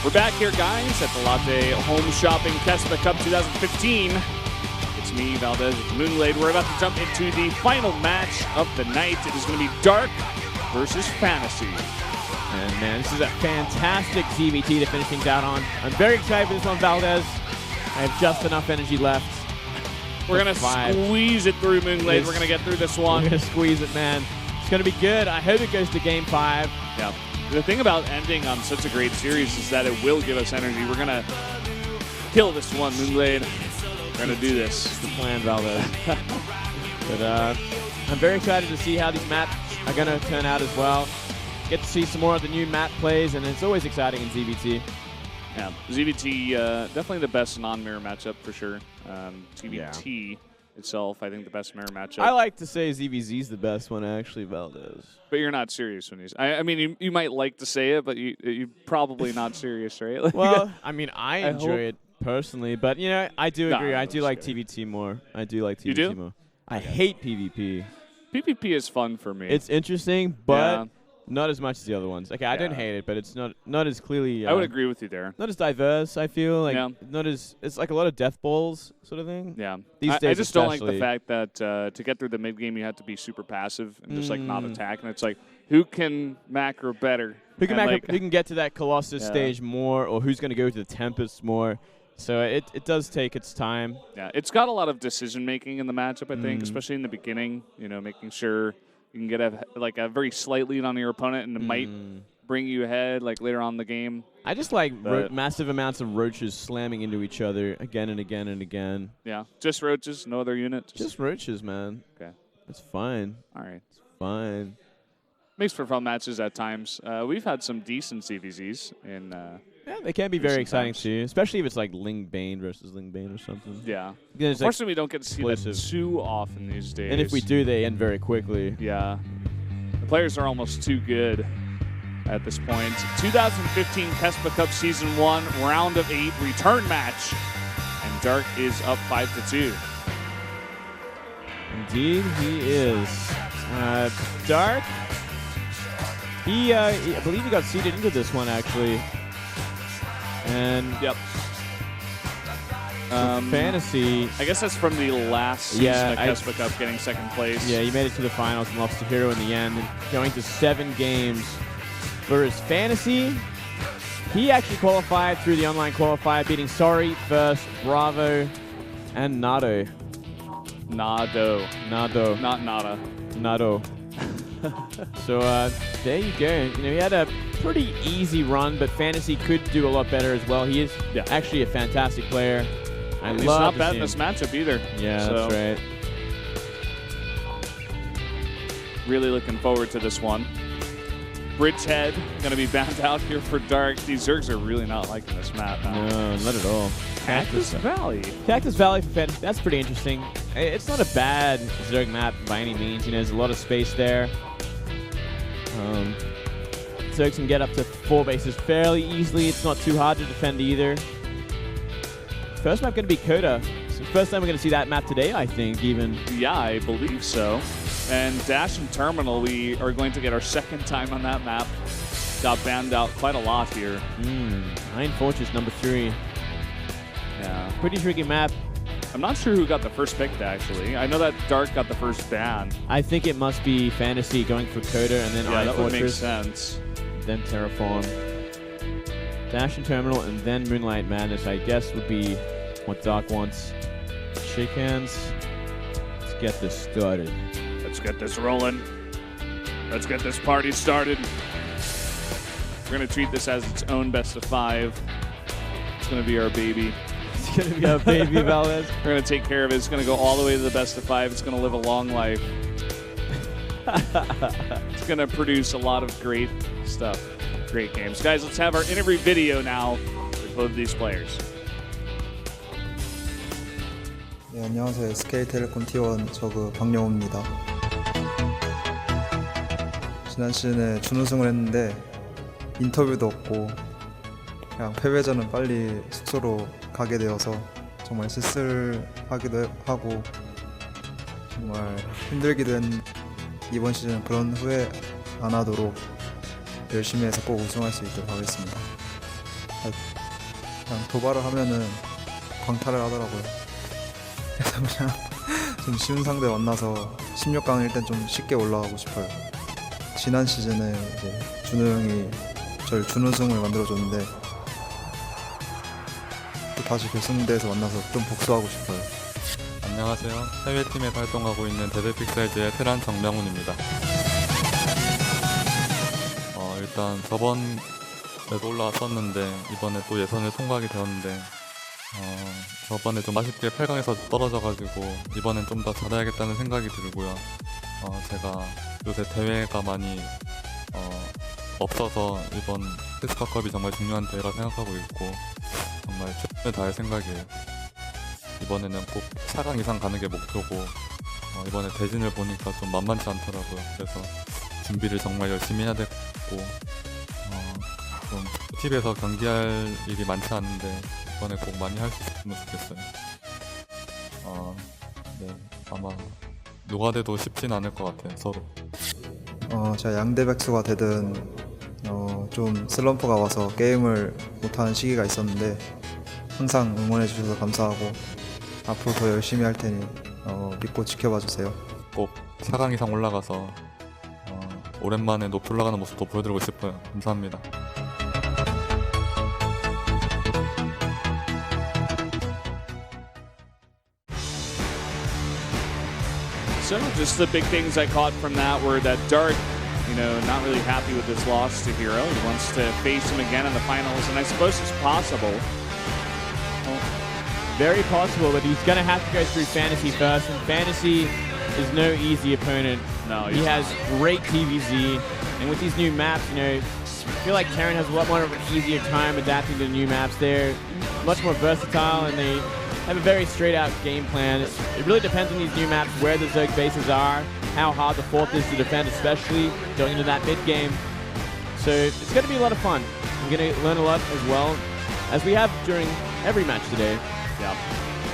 We're back here, guys, at the Latte Home Shopping KeSPA Cup 2015. It's me, Valdez, with Moonglade. We're about to jump into the final match of the night. It is going to be Dark versus FanTaSy. And man, this is a fantastic ZVT to finish things out on. I'm very excited for this one, Valdez. I have just enough energy left. We're going to squeeze it through, Moonglade. We're going to get through this one. We're going to squeeze it, man. It's going to be good. I hope it goes to Game 5. Yeah. The thing about ending on such a great series is that it will give us energy. We're going to kill this one, Moonglade. We're going to do this. It's the plan, Valdez. But I'm very excited to see how these maps are going to turn out as well. Get to see some more of the new map plays, and it's always exciting in ZVT. Yeah, ZVT, definitely the best non-mirror matchup for sure. ZVT itself, I think the best mirror matchup. I like to say ZVZ's the best one, actually, Valdez. But you're not serious when you say I mean, you might like to say it, but you're probably not serious, right? Like, well, I mean, I enjoy it personally, but, you know, I do agree. I do like TVT more. I do like TVT more. I hate PvP. PvP is fun for me. It's interesting, but not as much as the other ones. Okay, I don't hate it, but it's not as clearly. I would agree with you there. Not as diverse, I feel. Like not as it's like a lot of death balls sort of thing. Yeah. These days, I just don't like the fact that to get through the mid game you have to be super passive and just like not attack, and it's like who can macro better? Who can get to that Colossus stage more, or who's going to go to the Tempest more? So it does take its time. Yeah, it's got a lot of decision making in the matchup, I think, especially in the beginning. You know, making sure you can get a very slight lead on your opponent, and it might bring you ahead like later on in the game. I just like massive amounts of roaches slamming into each other again and again and again. Yeah, just roaches, no other units. Just roaches, man. Okay, it's fine. All right, it's fine. Makes for fun matches at times. We've had some decent CVZs in. Yeah, they can be very exciting too, especially if it's like Ling Bane versus Ling Bane or something. Yeah. Unfortunately, we don't get to see that too often these days. And if we do, they end very quickly. Yeah. The players are almost too good at this point. 2015 KeSPA Cup Season 1, Round of 8 return match. And Dark is up 5-2. Indeed, he is. Dark, I believe he got seeded into this one, actually. And FanTaSy, I guess that's from the last season of KeSPA Cup, getting second place. Yeah, he made it to the finals and lost to Hero in the end, going to 7 games. Whereas FanTaSy, he actually qualified through the online qualifier, beating Sorry, First, Bravo, and Nado. Nado. Not Nada. Nado. So there you go. You know, he had a pretty easy run, but FanTaSy could do a lot better as well. He is actually a fantastic player. He's not bad in this matchup either. Yeah, so that's right. Really looking forward to this one. Bridgehead going to be bound out here for Dark. These Zergs are really not liking this map now. No, not at all. Cactus Valley. Cactus Valley for FanTaSy, that's pretty interesting. It's not a bad Zerg map by any means. You know, there's a lot of space there. Zergs can get up to 4 bases fairly easily. It's not too hard to defend either. First map going to be Coda. So first time we're going to see that map today, I think, even. Yeah, I believe so. And Dash and Terminal, we are going to get our second time on that map. Got banned out quite a lot here. Iron Fortress number 3. Yeah. Pretty tricky map. I'm not sure who got the first pick, actually. I know that Dark got the first ban. I think it must be FanTaSy going for Coda and then Iron Fortress. That would make sense. Then Terraform. Dash and Terminal and then Moonlight Madness, I guess, would be what Dark wants. Shake hands. Let's get this started. Let's get this rolling. Let's get this party started. We're going to treat this as its own best of 5. It's going to be our baby. It's going to be our baby, Valdez. We're going to take care of it. It's going to go all the way to the best of 5. It's going to live a long life. It's going to produce a lot of great stuff. Great games. Guys, let's have our interview video now with both of these players. 네, 안녕하세요. SK텔레콤 T1 저그 박영호입니다. 지난 시즌에 준우승을 했는데 인터뷰도 없고 그냥 패배전은 빨리 숙소로 가게 되어서 정말 쓸쓸하기도 하고 정말 힘들기도 했는데 이번 시즌은 그런 후회 안 하도록 열심히 해서 꼭 우승할 수 있도록 하겠습니다. 그냥 도발을 하면은 광탈을 하더라고요. 그래서 그냥 좀 쉬운 상대 만나서 16강일 땐 좀 쉽게 올라가고 싶어요. 지난 시즌에 이제 준호 형이 저를 준우승을 만들어줬는데 또 다시 결승대에서 만나서 좀 복수하고 싶어요. 안녕하세요. 해외팀에서 활동하고 있는 데드픽셀즈의 테란 정명훈입니다. 일단 저번에도 올라왔었는데 이번에 또 예선을 통과하게 되었는데 저번에 좀 아쉽게 8강에서 떨어져가지고 이번엔 좀 더 잘해야겠다는 생각이 들고요. 제가 요새 대회가 많이 없어서 이번 KeSPA컵이 정말 중요한 대회라 생각하고 있고 정말 최선을 다할 생각이에요. 이번에는 꼭 4강 이상 가는 게 목표고 이번에 대진을 보니까 좀 만만치 않더라고요. 그래서 준비를 정말 열심히 해야 되고 좀 팁에서 경기할 일이 많지 않은데 이번에 꼭 많이 할 수 있으면 좋겠어요. 네, 아마 누가 돼도 쉽진 않을 것 같아요, 서로. 제가 양대 백수가 되든 좀 슬럼프가 와서 게임을 못하는 시기가 있었는데 항상 응원해 주셔서 감사하고 앞으로 더 열심히 할 테니 믿고 지켜봐 주세요. 꼭 4강 이상 올라가서 오랜만에 높이 올라가는 모습도 보여드리고 싶어요. 감사합니다. So just the big things I caught from that were that Dark, not really happy with his loss to Hero. He wants to face him again in the finals, and I suppose it's possible. Very possible, but he's going to have to go through FanTaSy first, and FanTaSy is no easy opponent. No, he has great TVZ, and with these new maps, I feel like Terran has a lot more of an easier time adapting to the new maps. They're much more versatile, and they have a very straight-out game plan. It really depends on these new maps, where the Zerg bases are, how hard the fourth is to defend, especially going into that mid-game. So it's going to be a lot of fun. We're going to learn a lot as well, as we have during every match today. Yeah.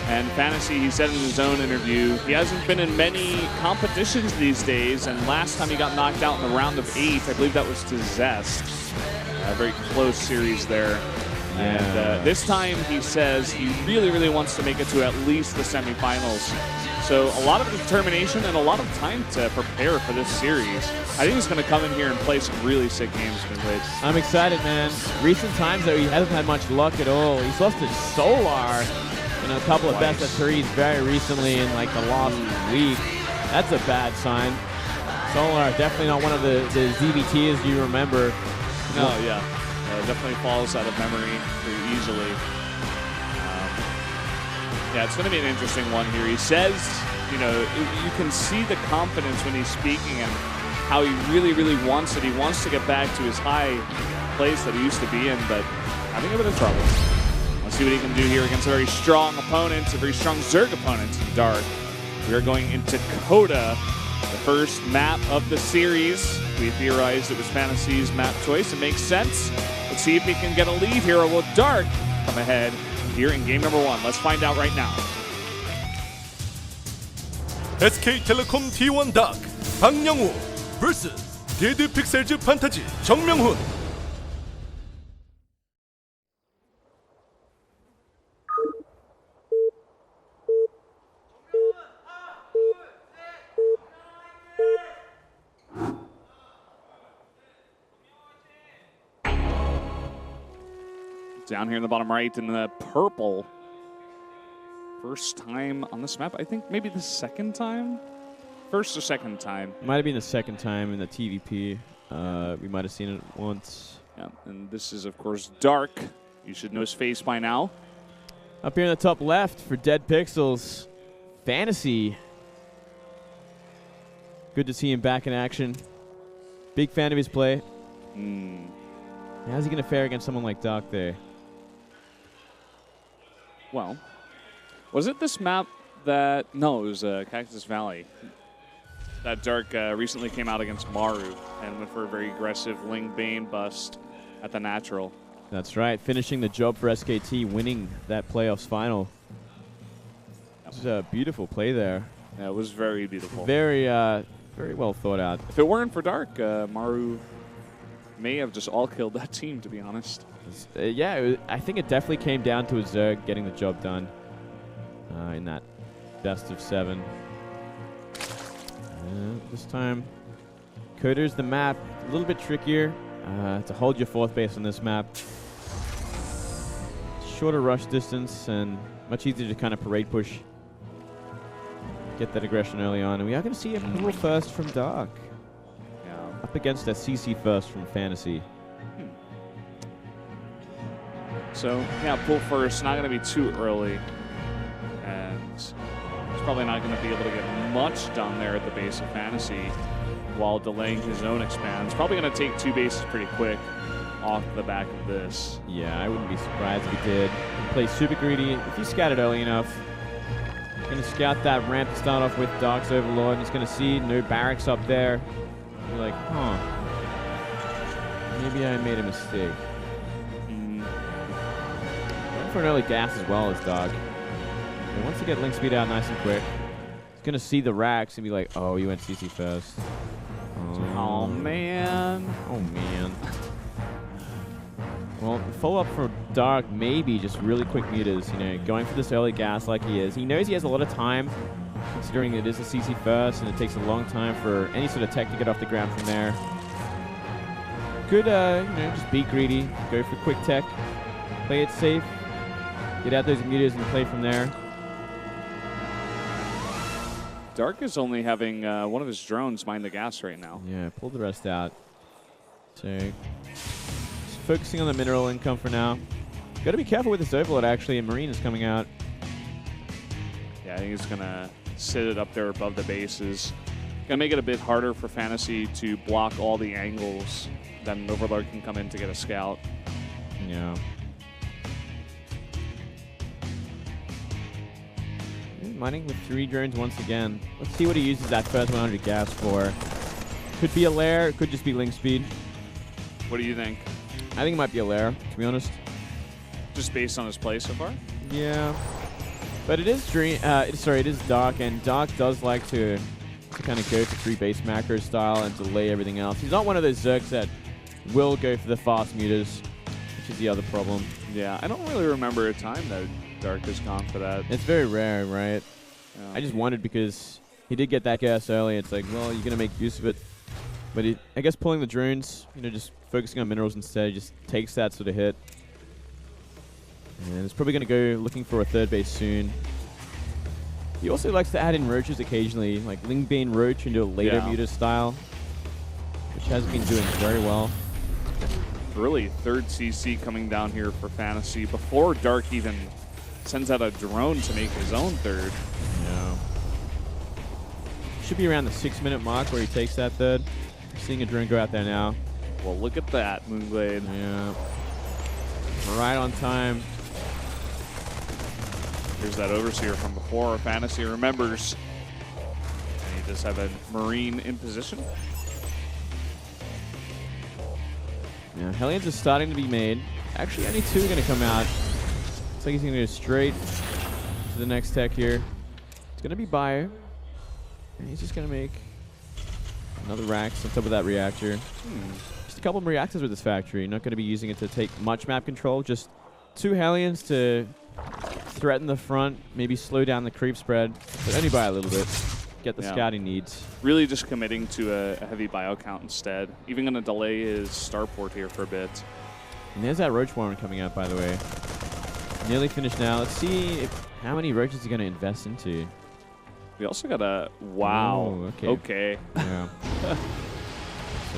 And FanTaSy, he said in his own interview, he hasn't been in many competitions these days, and last time he got knocked out in the round of 8, I believe that was to Zest. A very close series there. Yeah. And this time he says he really, really wants to make it to at least the semifinals. So a lot of determination and a lot of time to prepare for this series. I think he's going to come in here and play some really sick games. I'm excited, man. Recent times, though, he hasn't had much luck at all. He's lost to Solar in a couple of best of threes very recently in like the last week. That's a bad sign. Solar, definitely not one of the ZBTs you remember. No, yeah. Definitely falls out of memory pretty easily. Yeah, it's going to be an interesting one here. He says, you can see the confidence when he's speaking and how he really, really wants it. He wants to get back to his high place that he used to be in, but having a bit of trouble. Let's see what he can do here against a very strong opponent, a very strong Zerg opponent in Dark. We are going into Coda, the first map of the series. We theorized it was FanTaSy's map choice. It makes sense. Let's see if he can get a lead here, or will Dark come ahead here in game number 1? Let's find out right now. SK텔레콤 T1 닥 박영우 vs 데드픽셀즈 판타지 정명훈. Down here in the bottom right in the purple. First time on this map. I think maybe the second time? First or second time. Might have been the second time in the TVP. We might have seen it once. Yeah, and this is, of course, Dark. You should know his face by now. Up here in the top left for Dead Pixels, FanTaSy. Good to see him back in action. Big fan of his play. How's he going to fare against someone like Dark there? Well, was it this map that... No, it was Cactus Valley. That Dark recently came out against Maru and went for a very aggressive Ling Bane bust at the natural. That's right, finishing the job for SKT, winning that playoffs final. It was a beautiful play there. Yeah, it was very beautiful. Very well thought out. If it weren't for Dark, Maru may have just all killed that team, to be honest. Yeah, I think it definitely came down to a Zerg getting the job done in that best of 7. This time, Coder's the map. A little bit trickier to hold your 4th base on this map. Shorter rush distance and much easier to kind of parade push. Get that aggression early on. And we are going to see a pull first from Dark. Yeah. Up against a CC first from FanTaSy. So, yeah, pull first, not going to be too early. And he's probably not going to be able to get much done there at the base of FanTaSy while delaying his own expands. Probably going to take 2 bases pretty quick off the back of this. Yeah, I wouldn't be surprised if he did. He plays super greedy. If you scout it early enough, going to scout that ramp to start off with Dark's Overlord. He's going to see no barracks up there. You're like, huh. Maybe I made a mistake. Going for an early gas as well as Dark. He wants to get link speed out nice and quick. He's going to see the racks and be like, oh, you went CC first. Oh, man. Oh, man. Well, follow-up for Dark, maybe just really quick meters, you know, going for this early gas like he is. He knows he has a lot of time, considering it is a CC first, and it takes a long time for any sort of tech to get off the ground from there. Good, you know, just be greedy, go for quick tech, play it safe, get out those meters and play from there. Dark is only having one of his drones mine the gas right now. Yeah, pull the rest out. So, focusing on the mineral income for now. Got to be careful with this Overlord, actually, and Marine is coming out. Yeah, I think he's going to sit it up there above the bases. Going to make it a bit harder for FanTaSy to block all the angles that an Overlord can come in to get a scout. Yeah. Mining with 3 drones once again. Let's see what he uses that first 100 gas for. Could be a lair, it could just be link speed. What do you think? I think it might be a lair, to be honest. Just based on his play so far? Yeah. But it is it is Dark, and Dark does like to kind of go for 3 base macro style and delay everything else. He's not one of those Zergs that will go for the fast meters, which is the other problem. Yeah, I don't really remember a time that Dark has gone for that. It's very rare, right? Yeah. I just wondered because he did get that gas early. It's like, well, you're going to make use of it. But I guess pulling the drones, you know, just focusing on minerals instead, just takes that sort of hit. And it's probably going to go looking for a 3rd base soon. He also likes to add in roaches occasionally, like Ling Bane Roach into a later meter style, which has been doing very well. Really, 3rd CC coming down here for FanTaSy before Dark even sends out a drone to make his own 3rd. Yeah. Should be around the 6-minute mark where he takes that 3rd. Seeing a drone go out there now. Well, look at that, Moonglade. Yeah. Right on time. Here's that Overseer from before. FanTaSy remembers. And he does have a Marine in position. Yeah, Hellions are starting to be made. Actually, only 2 are going to come out. Looks like he's going to go straight to the next tech here. It's going to be Bio. And he's just going to make another Rax on top of that reactor. Just a couple of reactors with this factory. Not going to be using it to take much map control. Just 2 Hellions to threaten the front, maybe slow down the creep spread, but only by a little bit. Get the scouting needs. Really just committing to a heavy bio count instead. Even going to delay his starport here for a bit. And there's that Roach Warren coming out, by the way. Nearly finished now. Let's see how many roaches he's going to invest into. We also got a... Wow. Oh, okay. Yeah.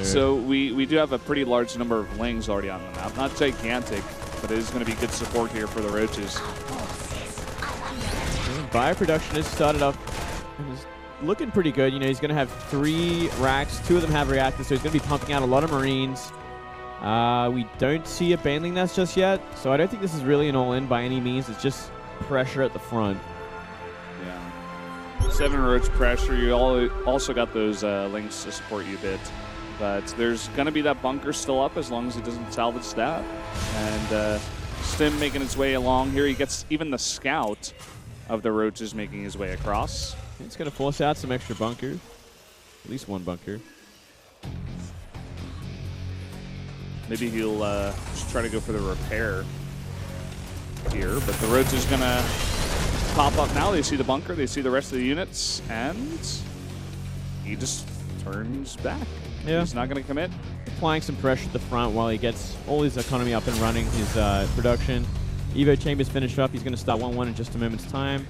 So we do have a pretty large number of lings already on the map. Not gigantic, but it is going to be good support here for the roaches. Bio production has started up and is looking pretty good. You know, he's going to have 3 racks. 2 of them have reactors, so he's going to be pumping out a lot of Marines. We don't see a Baneling Nest just yet, so I don't think this is really an all-in by any means. It's just pressure at the front. Yeah. 7 roach pressure. You also got those links to support you a bit. But there's going to be that bunker still up as long as he doesn't salvage that. And Stim making his way along here. He gets even the scout of the roaches making his way across. It's going to force out some extra bunkers. At least 1 bunker. Maybe he'll just try to go for the repair here, but the Roach is going to pop up now. They see the bunker, they see the rest of the units, and he just turns back. Yeah. He's not going to commit. Applying some pressure at the front while he gets all his economy up and running, his production. Evo Chambers finished up. He's going to start 1-1 in just a moment's time.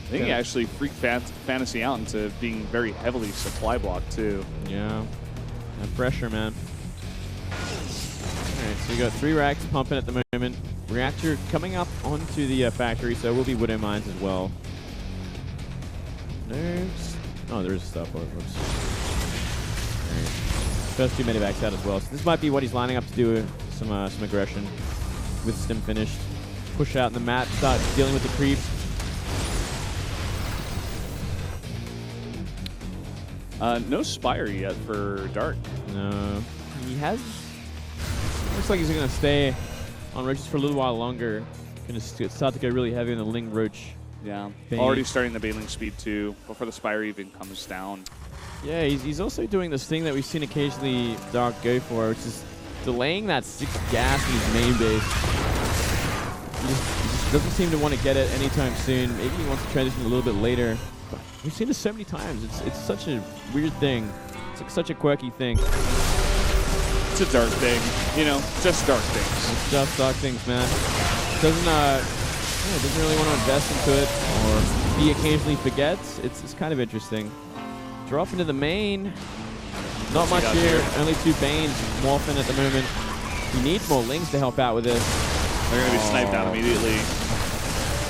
I think he actually freaked FanTaSy out into being very heavily supply blocked, too. Yeah. That pressure, man. Alright, so we got 3 racks pumping at the moment. Reactor coming up onto the factory, so will be Widow Mines as well. Nerves. Oh, there is stuff. Whoops. Alright. First 2 medivacs out as well. So this might be what he's lining up to do some aggression with Stim finished. Push out in the map, start dealing with the creep. No Spire yet for Dark. No. He has... Looks like he's going to stay on Roaches for a little while longer. Going to start to go really heavy on the Ling Roach. Yeah. Thing. Already starting the Baneling speed, too, before the Spire even comes down. Yeah, he's also doing this thing that we've seen occasionally Dark go for, which is delaying that 6 gas in his main base. He just doesn't seem to want to get it anytime soon. Maybe he wants to transition a little bit later. But we've seen this so many times. It's such a weird thing. It's like such a quirky thing. It's a Dark thing. You know, just Dark things. It's just Dark things, man. Doesn't really want to invest into it, or he occasionally forgets. It's kind of interesting. Drop into the main. Not much here. Only 2 Banes morphing at the moment. He needs more Lings to help out with this. They're going to be sniped out immediately.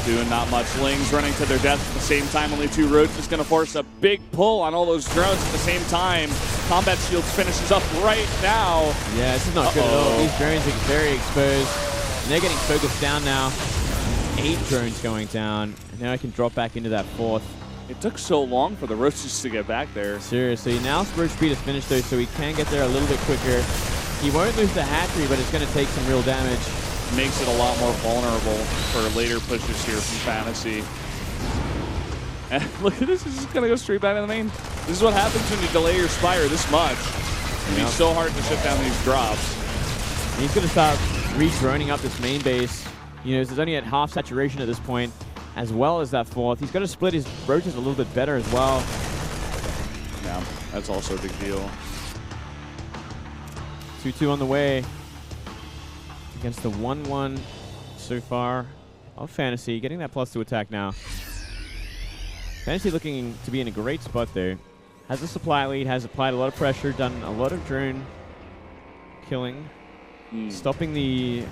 Doing not much. Lings running to their death at the same time. Only 2 Roaches going to force a big pull on all those drones at the same time. Combat Shields finishes up right now. Yeah, this is not good at all. These drones are very exposed. And they're getting focused down now. 8 drones going down. And now I can drop back into that 4th. It took so long for the Roaches to get back there. Seriously. Now Roach speed is finished though, so he can get there a little bit quicker. He won't lose the hatchery, but it's going to take some real damage. Makes it a lot more vulnerable for later pushes here from FanTaSy. And look at this, it's just going to go straight back to the main. This is what happens when you delay your Spire this much. It's going to be so hard to shut down these drops. He's going to start re-droning up this main base. You know, he's only at half saturation at this point, as well as that 4th. He's got to split his Roaches a little bit better as well. Yeah, that's also a big deal. 2-2 on the way against the 1-1 so far of FanTaSy, getting that +2 attack now. FanTaSy looking to be in a great spot there. Has a supply lead, has applied a lot of pressure, done a lot of drone killing, stopping the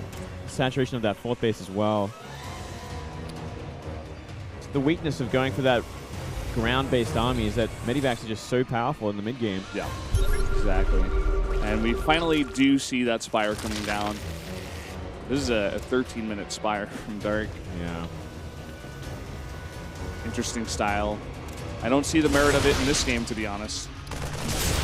saturation of that 4th base as well. The weakness of going for that ground-based army is that medivacs are just so powerful in the mid-game. Yeah, exactly. And we finally do see that Spire coming down. This is a 13-minute Spire from Dark. Yeah. Interesting style. I don't see the merit of it in this game, to be honest.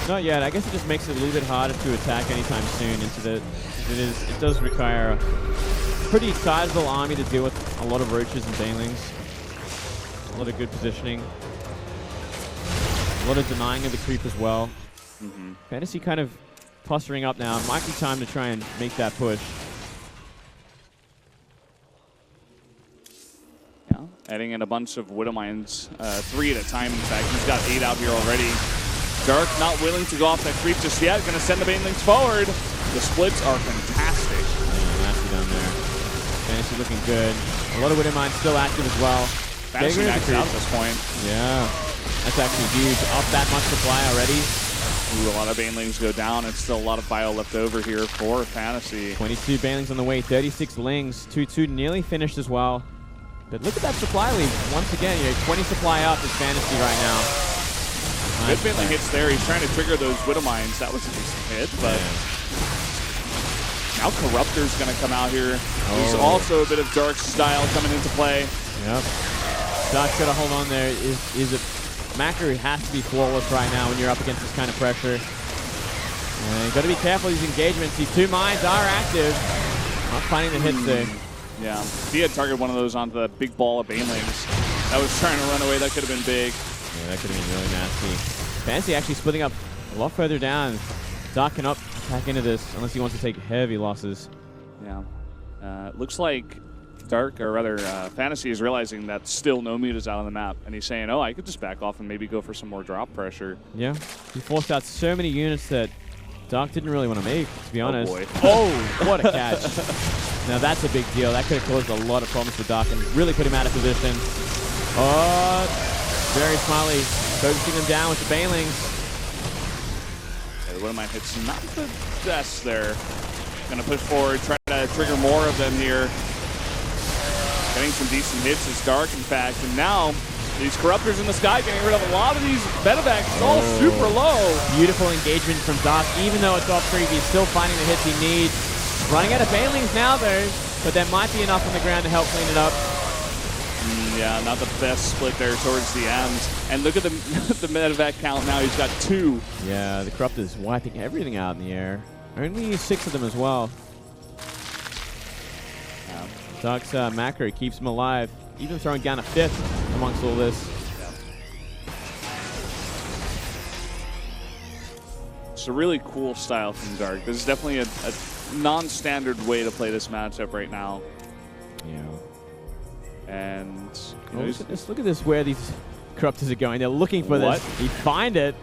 Not yet. I guess it just makes it a little bit harder to attack anytime soon. It does require a pretty sizable army to deal with a lot of Roaches and Banelings. A lot of good positioning. A lot of denying of the creep as well. FanTaSy kind of posturing up now. Might be time to try and make that push. Yeah, adding in a bunch of Widow Mines, 3 at a time. In fact, he's got 8 out here already. Dark not willing to go off that creep just yet. Going to send the Banelings forward. The splits are fantastic. Nasty down there. FanTaSy looking good. A lot of Widow Mines still active as well. FanTaSy maxed out at this point. Yeah, that's actually huge. Up that much supply already. Ooh, a lot of Banelings go down. It's still a lot of bio left over here for FanTaSy. 22 Banelings on the way, 36 Lings. 2-2 nearly finished as well. But look at that supply lead. Once again, 20 supply up is FanTaSy right now. Good Baneling hits there. He's trying to trigger those Widow Mines. That was a decent hit, but now Corruptor's going to come out here. There's also a bit of Dark style coming into play. Yep. Dark's got to hold on there. Is it Macro has to be flawless right now when you're up against this kind of pressure. And got to be careful of these engagements. These 2 mines are active. Not finding the hits there. Yeah, if he had targeted one of those onto the big ball of Banelings that was trying to run away, that could have been big. Yeah, that could have been really nasty. FanTaSy actually splitting up a lot further down. Dark cannot back into this unless he wants to take heavy losses. Yeah. It looks like Dark, or rather FanTaSy, is realizing that still no mute is out on the map. And he's saying, oh, I could just back off and maybe go for some more drop pressure. Yeah. He forced out so many units that Dark didn't really want to make, to be honest. Boy. Oh, what a catch. Now that's a big deal. That could have caused a lot of problems for Dark and really put him out of position. Oh, very smartly focusing them down with the Banelings. Yeah, one of my hits, not the best there. Going to push forward, try to trigger more of them here. Getting some decent hits is Dark, in fact. And now, these Corruptors in the sky getting rid of a lot of these medevacs. It's all super low. Beautiful engagement from Dark. Even though it's off creep, he's still finding the hits he needs. Running out of Banelings now, though. But there might be enough on the ground to help clean it up. Yeah, not the best split there towards the end. And look at the, the medevac count now. He's got 2. Yeah, the Corruptor's wiping everything out in the air. Only 6 of them as well. Dark's macro keeps him alive, even throwing down a 5th amongst all this. Yeah. It's a really cool style from Dark. This is definitely a non-standard way to play this matchup right now. Yeah. And you know, just look at this, where these Corruptors are going. They're looking for this. He find it.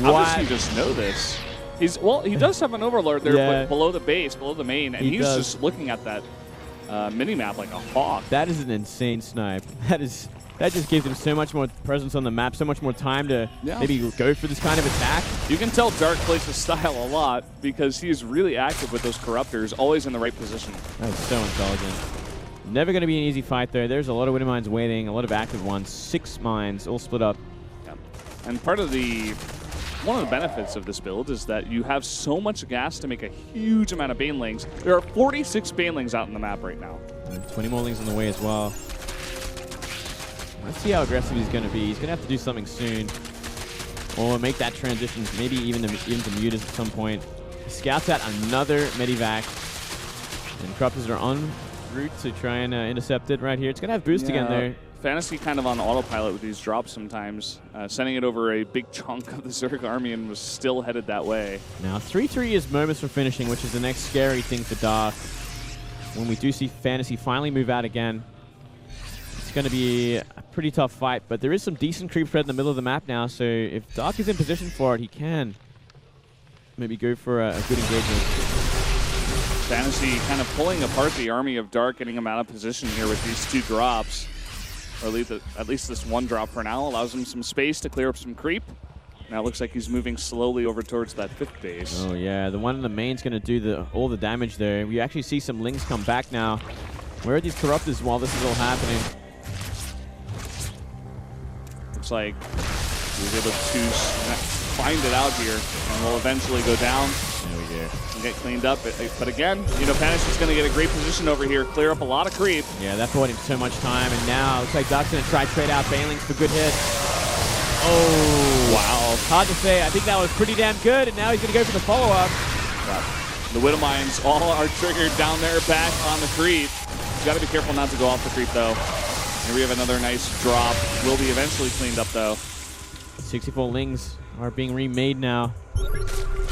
How does he just know this? Well, he does have an overlord there, but below the base, below the main, and he's just looking at that mini-map like a hawk. That is an insane snipe. That just gives him so much more presence on the map, so much more time to maybe go for this kind of attack. You can tell Dark plays his style a lot because he's really active with those Corruptors, always in the right position. That is so intelligent. Never going to be an easy fight, though. There's a lot of winter mines waiting, a lot of active ones. 6 mines, all split up. Yeah. And one of the benefits of this build is that you have so much gas to make a huge amount of Banelings. There are 46 Banelings out in the map right now. And 20 more lings on the way as well. Let's see how aggressive he's going to be. He's going to have to do something soon. Or make that transition, maybe even to mutas at some point. He scouts out another Medivac. And Corruptors are en route to try and intercept it right here. It's going to have boost again there. FanTaSy kind of on autopilot with these drops sometimes, sending it over a big chunk of the Zerg army and was still headed that way. Now 3-3 is moments from finishing, which is the next scary thing for Dark. When we do see FanTaSy finally move out again, it's going to be a pretty tough fight, but there is some decent creep spread in the middle of the map now, so if Dark is in position for it, he can maybe go for a good engagement. FanTaSy kind of pulling apart the army of Dark, getting him out of position here with these 2 drops. Or at least this 1 drop for now allows him some space to clear up some creep. Now it looks like he's moving slowly over towards that 5th base. Oh yeah, the one in the main's going to do all the damage there. We actually see some lings come back now. Where are these Corruptors while this is all happening? Looks like he was able to find it out here and will eventually go down. There we go. And get cleaned up. But again, you know, FanTaSy's going to get a great position over here, clear up a lot of creep. Yeah, that bought him so much time, and now looks like Dark's going to try trade out Banelings for good hits. Oh, wow. Hard to say. I think that was pretty damn good, and now he's going to go for the follow-up. Wow. The Widow Mines all are triggered down there back on the creep. You got to be careful not to go off the creep, though. Here we have another nice drop. Will be eventually cleaned up, though. 64 lings are being remade now.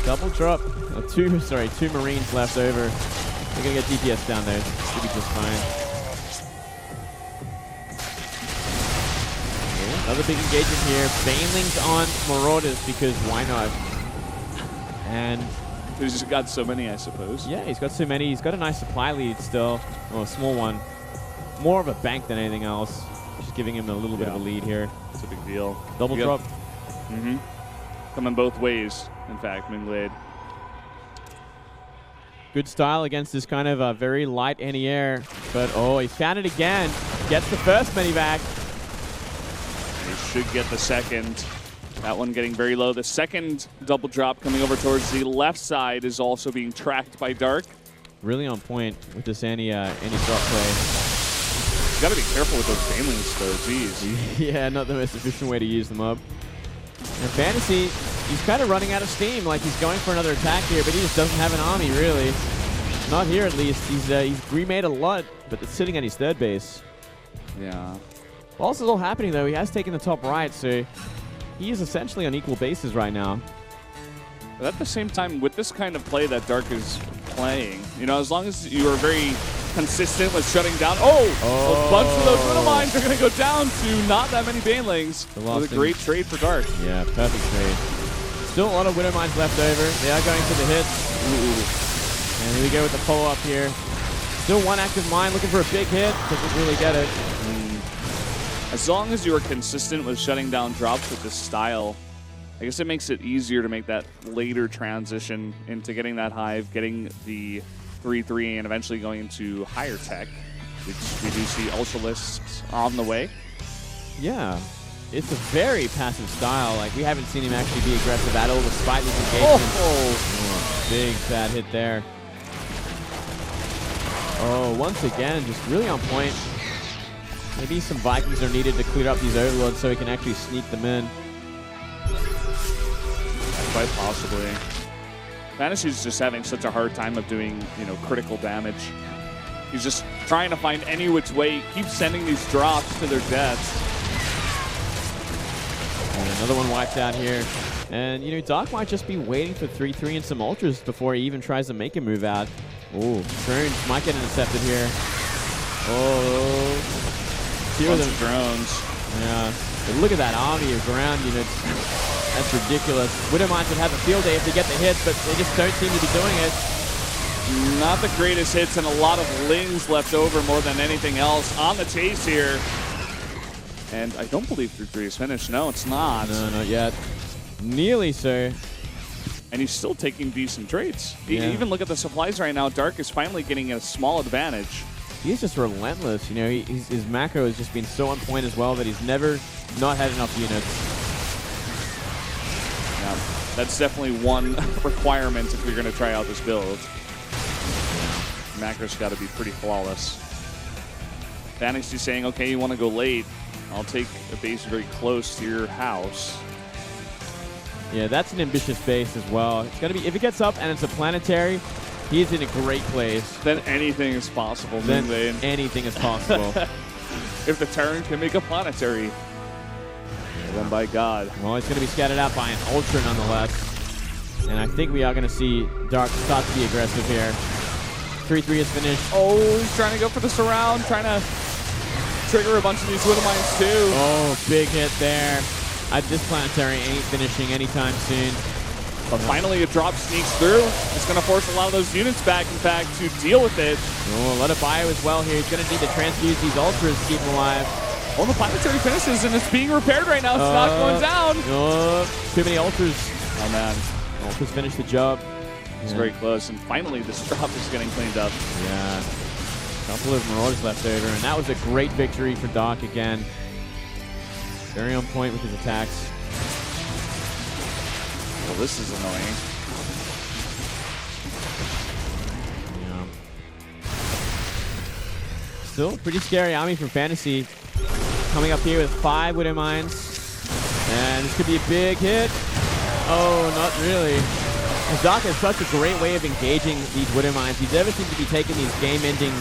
Double drop. Two Marines left over. They're going to get DPS down there. Should be just fine. Yeah, another big engagement here. Banelings on Marauders because why not? And he's just got so many, I suppose. yeah, he's got so many. He's got a nice supply lead still. Well, a small one. More of a bank than anything else. Just giving him a little bit of a lead here. It's a big deal. Double drop. Coming both ways, in fact, Moonglade. Good style against this kind of very light anti-air. But, oh, he found it again. Gets the first Medivac. He should get the second. That one getting very low. The second double drop coming over towards the left side is also being tracked by Dark. Really on point with this anti-drop play. You gotta be careful with those Banelings, though. Jeez. Yeah, not the most efficient way to use them up. And FanTaSy, he's kind of running out of steam. Like, he's going for another attack here, but he just doesn't have an army, really. Not here, at least. He's remade a lot, but it's sitting at his 3rd base. Yeah. While this is all happening, though, he has taken the top right, so he is essentially on equal bases right now. But at the same time, with this kind of play that Dark is playing, you know, as long as you are very consistent with shutting down. A bunch of those Widow Mines are going to go down to not that many Banelings. With a great trade for Dark. Yeah, perfect trade. Still a lot of Widow Mines left over. They are going for the hits. Ooh. And here we go with the follow-up here. Still one active mine looking for a big hit. Doesn't really get it. As long as you are consistent with shutting down drops with this style, I guess it makes it easier to make that later transition into getting that hive, getting the 3-3, and eventually going into higher tech, which we do see Ultralisks on the way. Yeah. It's a very passive style. Like, we haven't seen him actually be aggressive at all despite these engagements. Oh, big bad hit there. Oh, once again, just really on point. Maybe some Vikings are needed to clear up these overlords so he can actually sneak them in. Quite possibly. FanTaSy's just having such a hard time of doing, you know, critical damage. He's just trying to find any which way. He keeps sending these drops to their deaths. And another one wiped out here. And, you know, Doc might just be waiting for 3-3 and some ultras before he even tries to make a move out. Oh, drones might get intercepted here. Oh, bunch of drones. Yeah, but look at that army of ground units. That's ridiculous. Widow Mines would have a field day if they get the hits, but they just don't seem to be doing it. Not the greatest hits, and a lot of lings left over more than anything else on the chase here. And I don't believe 3-3 is finished. No, it's not. No, not yet. Nearly so. And he's still taking decent trades. Yeah. Even look at the supplies right now. Dark is finally getting a small advantage. He's just relentless. You know, his macro has just been so on point as well that he's never not had enough units. Yeah, that's definitely one requirement if you're going to try out this build. Macro's got to be pretty flawless. FanTaSy saying, okay, you want to go late. I'll take a base very close to your house. Yeah, that's an ambitious base as well. It's going to be, if it gets up and it's a planetary, he's in a great place. Then anything is possible. Then anything is possible. If the Terran can make a planetary, then by God. Well, it's going to be scattered out by an Ultra nonetheless. And I think we are going to see Dark start to be aggressive here. 3-3 is finished. Oh, he's trying to go for the surround, trying to trigger a bunch of these Widow Mines too. Oh, big hit there. This planetary ain't finishing anytime soon. But finally a drop sneaks through. It's going to force a lot of those units back, in fact, to deal with it. Oh, a lot of bio as well here. He's going to need to transfuse these Ultras to keep him alive. Oh, the planetary finishes, and it's being repaired right now. It's not going down. Too many Ultras. Oh, man. Ultras finished the job. It's very close, and finally this drop is getting cleaned up. Yeah. A couple of Marauders left over, and that was a great victory for Dark again. Very on point with his attacks. Well, this is annoying. Yeah. Still a pretty scary army from FanTaSy. Coming up here with 5 Widow Mines. And this could be a big hit. Oh, not really. Dark has such a great way of engaging these Widow Mines. He never seems to be taking these game-ending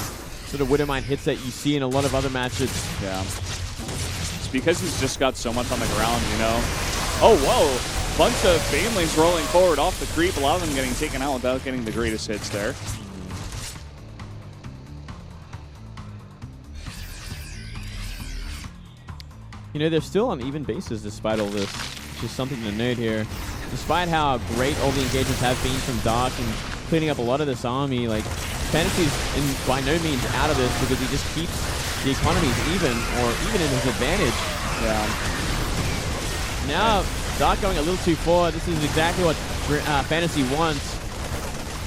sort of Widow Mine hits that you see in a lot of other matches. Yeah. It's because he's just got so much on the ground, you know? Oh, whoa. Bunch of Banelings rolling forward off the creep. A lot of them getting taken out without getting the greatest hits there. You know, they're still on even bases despite all this, which is something to note here. Despite how great all the engagements have been from Dark and cleaning up a lot of this army, like, FanTaSy's by no means out of this because he just keeps the economies even, or even in his advantage. Yeah. Now, Dark going a little too forward. This is exactly what FanTaSy wants.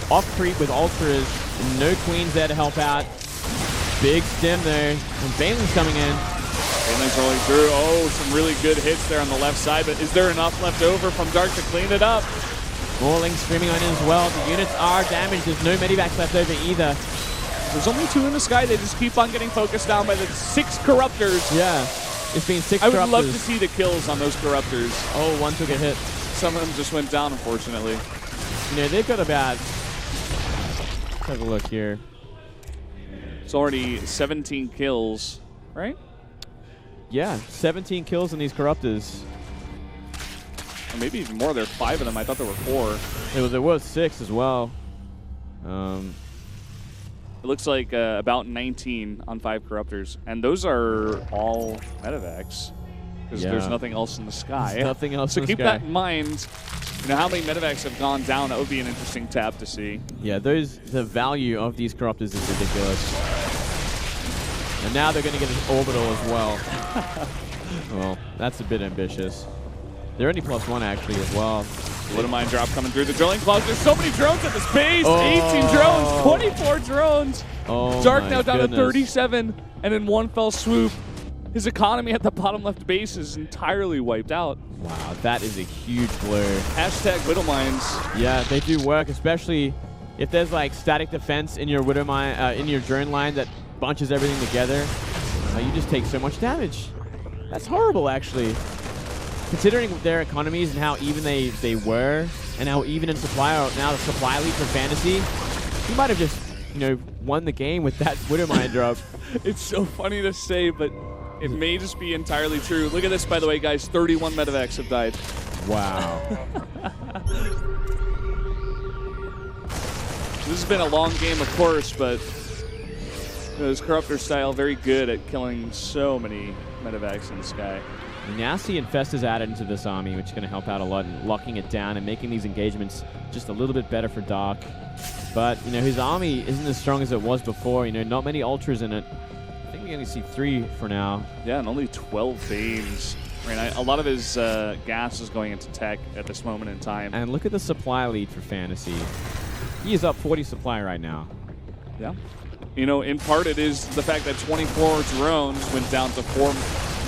Off creep with Ultras, and no Queens there to help out. Big stem there, and Baneling's coming in. Baneling's rolling through. Oh, some really good hits there on the left side, but is there enough left over from Dark to clean it up? Morling streaming on in as well. The units are damaged. There's no medivacs left over either. There's only 2 in the sky. They just keep on getting focused down by the 6 Corruptors. Yeah. It's been 6 I Corruptors. would love to see the kills on those Corruptors. Oh, one took a hit. Some of them just went down, unfortunately. You know, they've got about... Let's have a look here. It's already 17 kills, right? Yeah, 17 kills on these Corruptors. Or maybe even more. There are 5 of them. I thought there were 4. There was 6 as well. It looks like about 19 on 5 Corruptors. And those are all medevacs. Because there's nothing else in the sky. There's nothing else in the sky. So keep that in mind. You know, how many medevacs have gone down? That would be an interesting tab to see. Yeah, the value of these Corruptors is ridiculous. And now they're going to get an orbital as well. Well, that's a bit ambitious. They're only +1 actually as well. Little mine drop coming through the drilling clouds. There's so many drones at this base. 18 drones, 24 drones. Dark now down to 37, and in one fell swoop, his economy at the bottom left base is entirely wiped out. Wow, that is a huge blow. Hashtag Widow Mines. Yeah, they do work, especially if there's like static defense in your Widow Mine, in your drone line that bunches everything together. You just take so much damage. That's horrible, actually. Considering their economies and how even they were, and how even in supply are now the supply lead for FanTaSy, he might have just, you know, won the game with that Widow Mine drop. It's so funny to say, but it may just be entirely true. Look at this, by the way, guys. 31 medevacs have died. Wow. This has been a long game, of course, but this Corruptor style very good at killing so many medevacs in the sky. We now see Infest is added into this army, which is going to help out a lot in locking it down and making these engagements just a little bit better for Dark. But, you know, his army isn't as strong as it was before. You know, not many Ultras in it. I think we only see 3 for now. Yeah, and only 12 Banes. I mean, a lot of his gas is going into tech at this moment in time. And look at the supply lead for FanTaSy. He is up 40 supply right now. Yeah. You know, in part it is the fact that 24 drones went down to 4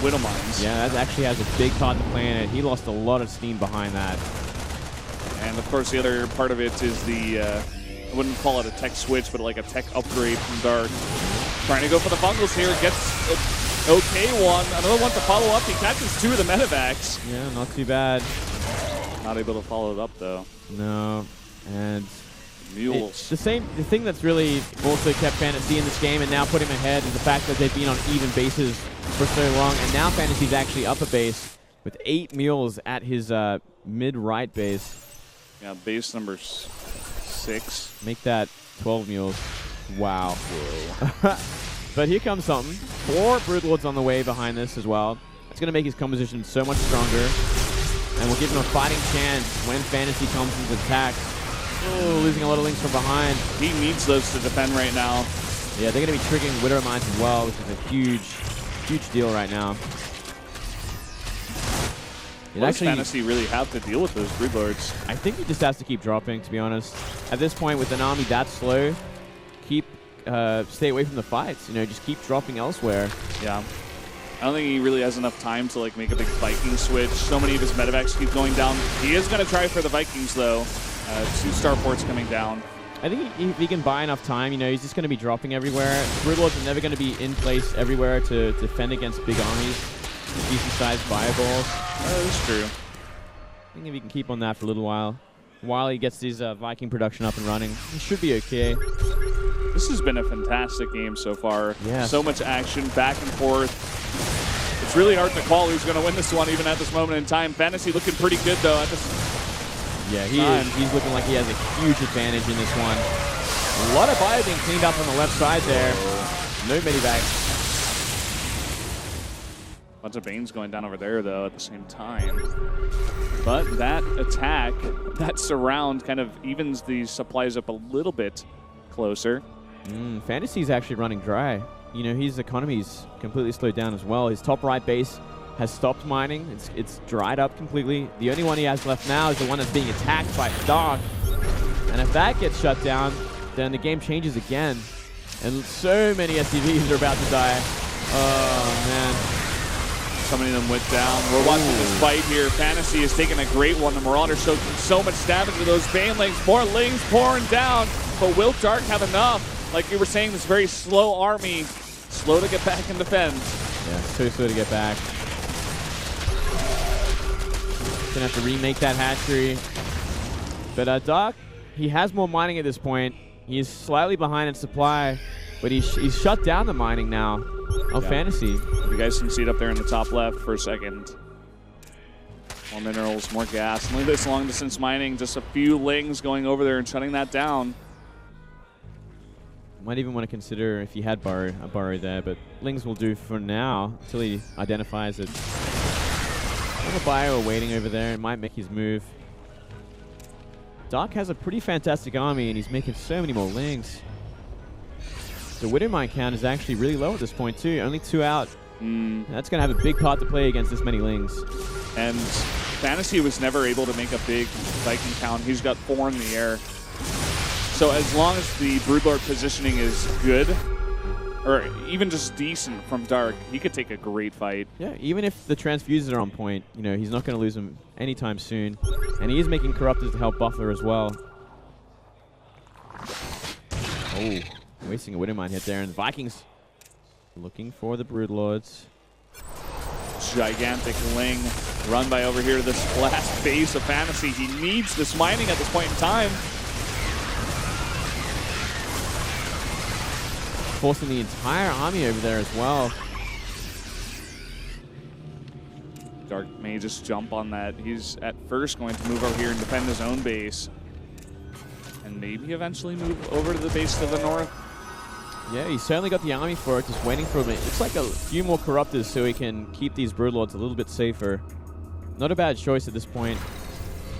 Widow Mines. Yeah, that actually has a big part to play in it. He lost a lot of steam behind that. And of course the other part of it is the, I wouldn't call it a tech switch, but like a tech upgrade from Dark. Trying to go for the bungles here, gets an okay one. Another one to follow up. He catches 2 of the medevacs. Yeah, not too bad. Not able to follow it up though. No, and Mules. The thing that's really also kept FanTaSy in this game and now put him ahead is the fact that they've been on even bases for so long, and now FanTaSy's actually up a base with 8 mules at his mid-right base. Yeah, base number 6. Make that 12 mules. Wow. But here comes something. 4 Broodlords on the way behind this as well. It's going to make his composition so much stronger, and will give him a fighting chance when FanTaSy comes into attack. Oh, losing a lot of links from behind. He needs those to defend right now. Yeah, they're going to be triggering Widow Mines as well, which is a huge deal right now. What does FanTaSy really have to deal with those Broodlords? I think he just has to keep dropping, to be honest. At this point, with an army that slow, stay away from the fights. You know, just keep dropping elsewhere. Yeah. I don't think he really has enough time to like make a big Viking switch. So many of his medevacs keep going down. He is going to try for the Vikings though. 2 starports coming down. I think if he can buy enough time, you know, he's just going to be dropping everywhere. Broodlords are never going to be in place everywhere to defend against big armies. Decent-sized fireballs. That is true. I think if he can keep on that for a little while he gets his Viking production up and running, he should be okay. This has been a fantastic game so far. Yes. So much action, back and forth. It's really hard to call who's going to win this one even at this moment in time. FanTaSy looking pretty good though at this. Yeah, he's looking like he has a huge advantage in this one. A lot of bio being cleaned up on the left side there. No medivacs. Bunch of Banes going down over there, though, at the same time. But that attack, that surround kind of evens these supplies up a little bit closer. FanTaSy's actually running dry. You know, his economy's completely slowed down as well. His top right base has stopped mining. It's dried up completely. The only one he has left now is the one that's being attacked by Dark. And if that gets shut down, then the game changes again. And so many SCVs are about to die. Oh, man. So many of them went down. We're watching this fight here. FanTaSy is taking a great one. The Marauders soaking so much damage to those Banelings. More Lings pouring down. But will Dark have enough? Like you were saying, this very slow army. Slow to get back and defend. Yeah, so slow to get back. Gonna have to remake that hatchery. But Dark, he has more mining at this point. He's slightly behind in supply, but he's shut down the mining now of FanTaSy. You guys can see it up there in the top left for a second. More minerals, more gas. And look at this long distance mining. Just a few lings going over there and shutting that down. Might even want to consider if he had a burrow there, but lings will do for now until he identifies it. Another bio waiting over there and might make his move. Dark has a pretty fantastic army and he's making so many more lings. The Widow Mine count is actually really low at this point too. Only 2 out. That's going to have a big part to play against this many lings. And FanTaSy was never able to make a big Viking count. He's got 4 in the air. So as long as the Broodlord positioning is good, or even just decent from Dark, he could take a great fight. Yeah, even if the transfuses are on point, you know, he's not going to lose them anytime soon. And he is making Corruptors to help buffer as well. Oh, wasting a Widow Mine hit there. And the Vikings looking for the Broodlords. Gigantic Ling run by over here to this last base of FanTaSy. He needs this mining at this point in time. Forcing the entire army over there as well. Dark may just jump on that. He's at first going to move over here and defend his own base. And maybe eventually move over to the base to the north. Yeah, he's certainly got the army for it, just waiting for him. It looks like a few more Corruptors so he can keep these Broodlords a little bit safer. Not a bad choice at this point.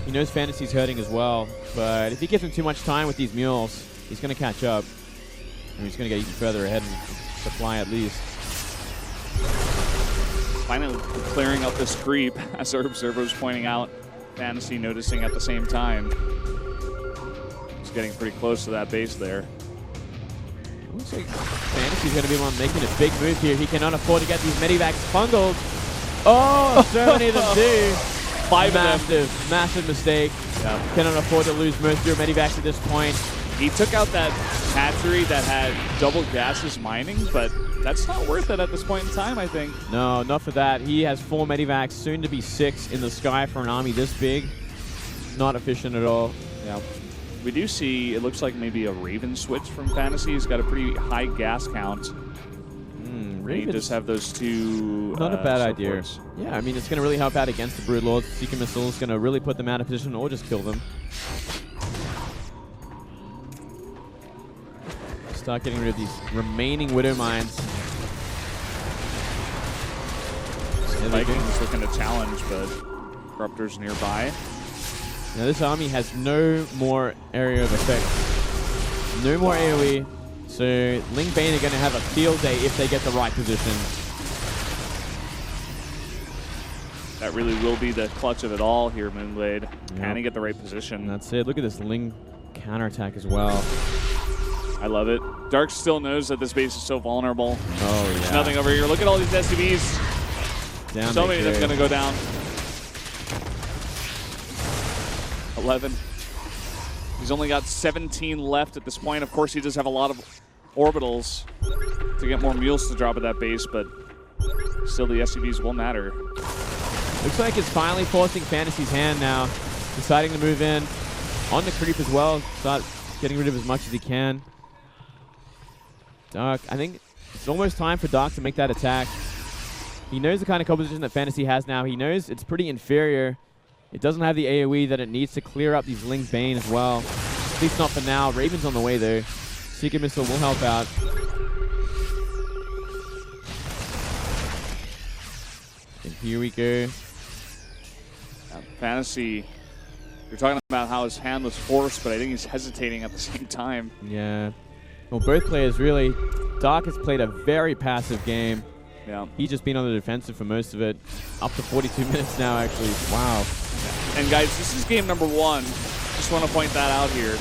He knows FanTaSy's hurting as well, but if he gives him too much time with these mules, he's going to catch up. And he's going to get even further ahead in supply at least. Finally clearing up this creep, as our observer was pointing out. FanTaSy noticing at the same time. He's getting pretty close to that base there. Looks like FanTaSy's going to be the one making a big move here. He cannot afford to get these Medivacs bundled. Oh, so many of them do. 5 of them. Massive mistake. Yeah. Cannot afford to lose most of your Medivacs at this point. He took out that hatchery that had double gases mining, but that's not worth it at this point in time, I think. No, not for that. He has 4 Medivacs, soon to be 6 in the sky for an army this big. Not efficient at all. Yeah. We do see, it looks like maybe a Raven switch from FanTaSy. He's got a pretty high gas count. He just have those 2 not a bad idea. supports. Yeah, I mean, it's going to really help out against the Broodlords. Seeker Missile is going to really put them out of position or just kill them. Start getting rid of these remaining Widow Mines. Vikings looking to challenge, but Corruptors nearby. Now this army has no more area of effect. No more AoE. So Ling Bane are going to have a field day if they get the right position. That really will be the clutch of it all here, Moonblade. Can he get the right position? That's it. Look at this Ling counterattack as well. I love it. Dark still knows that this base is so vulnerable. Oh, yeah. There's nothing over here. Look at all these SCVs. Down So many of them going to go down. 11. He's only got 17 left at this point. Of course, he does have a lot of orbitals to get more mules to drop at that base, but still the SCVs will matter. Looks like it's finally forcing FanTaSy's hand now. Deciding to move in. On the creep as well. Start getting rid of as much as he can. Dark, I think it's almost time for Dark to make that attack. He knows the kind of composition that FanTaSy has now. He knows it's pretty inferior. It doesn't have the AoE that it needs to clear up these Ling Bane as well. At least not for now. Raven's on the way though. Seeker Missile will help out. And here we go. FanTaSy, you're talking about how his hand was forced, but I think he's hesitating at the same time. Yeah. Well, both players really. Dark has played a very passive game. Yeah. He's just been on the defensive for most of it. Up to 42 minutes now, actually. Wow. And guys, this is game number 1. Just want to point that out here.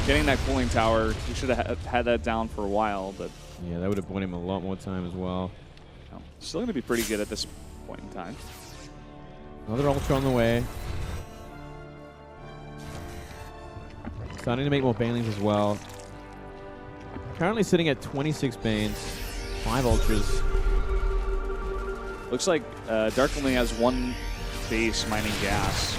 Getting that cooling tower, he should have had that down for a while, but Yeah, that would have bought him a lot more time as well. still going to be pretty good at this point in time. Another Ultra on the way. Starting to make more Banelings as well. Currently sitting at 26 Banes, 5 Ultras. Looks like Dark only has 1 base mining gas.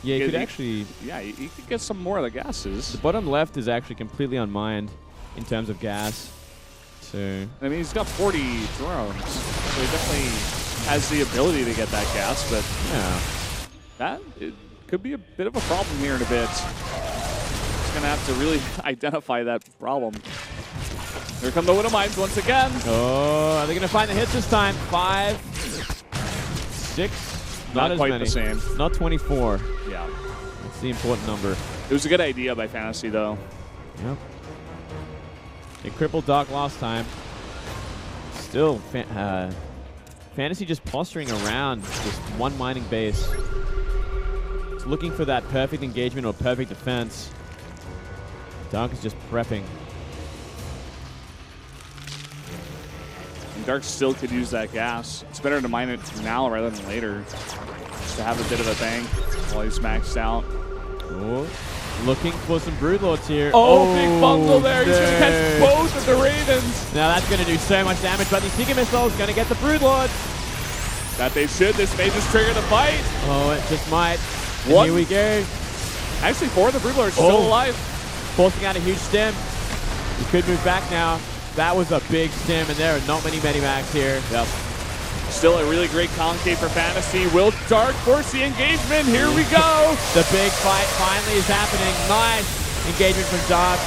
Yeah, you could actually... Yeah, you could get some more of the gases. The bottom left is actually completely unmined in terms of gas. So I mean, he's got 40 drones, so he definitely has the ability to get that gas, but yeah, that it could be a bit of a problem here in a bit. He's going to have to really identify that problem. Here come the Widow Mines once again. oh, are they gonna find the hits this time? 5, 6, Not as quite many. the same. Not 24. Yeah. That's the important number. It was a good idea by FanTaSy, though. Yep. It crippled Dark last time. Still, FanTaSy just posturing around this one mining base. It's looking for that perfect engagement or perfect defense. Dark is just prepping. And Dark still could use that gas. It's better to mine it now rather than later, just to have a bit of a bang while he's maxed out. Oh, looking for some Broodlords here. Oh, big bundle there. He's going to catch no. both of the Ravens. Now that's going to do so much damage, but the Seeker Missile is going to get the Broodlords. That they should. This may just trigger the fight. Oh, it just might. And What? here we go. Actually, 4 of the Broodlords still alive. Forcing out a huge stim. He could move back now. That was a big stim, and there are not many Medimax here. Yep. Still a really great concave for FanTaSy. Will Dark force the engagement? Here we go. The big fight finally is happening. Nice engagement from Dark.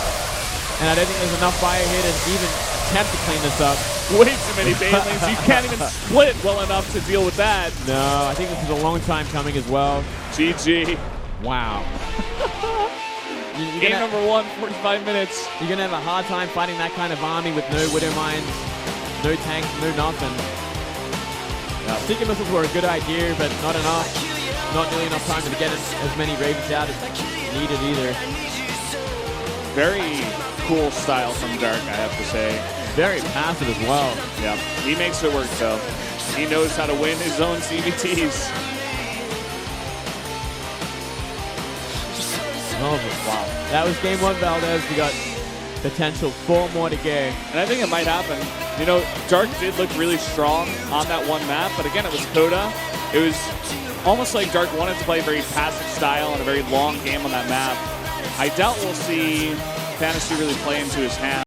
And I don't think there's enough fire here to even attempt to clean this up. Way too many Banelings. You can't even split well enough to deal with that. No, I think this is a long time coming as well. GG. Wow. Game number 1, 45 minutes. You're going to have a hard time fighting that kind of army with no Widow Mines, no tanks, no nothing. Seeker Missiles were a good idea, but not enough. Not nearly enough time to get as many Ravens out as needed either. Very cool style from Dark, I have to say. Very passive as well. Yeah, he makes it work though. He knows how to win his own CVTs. Oh, wow. That was game 1, Valdez. We got potential 4 more to go. And I think it might happen. You know, Dark did look really strong on that one map, but again, it was Coda. It was almost like Dark wanted to play a very passive style and a very long game on that map. I doubt we'll see FanTaSy really play into his hand.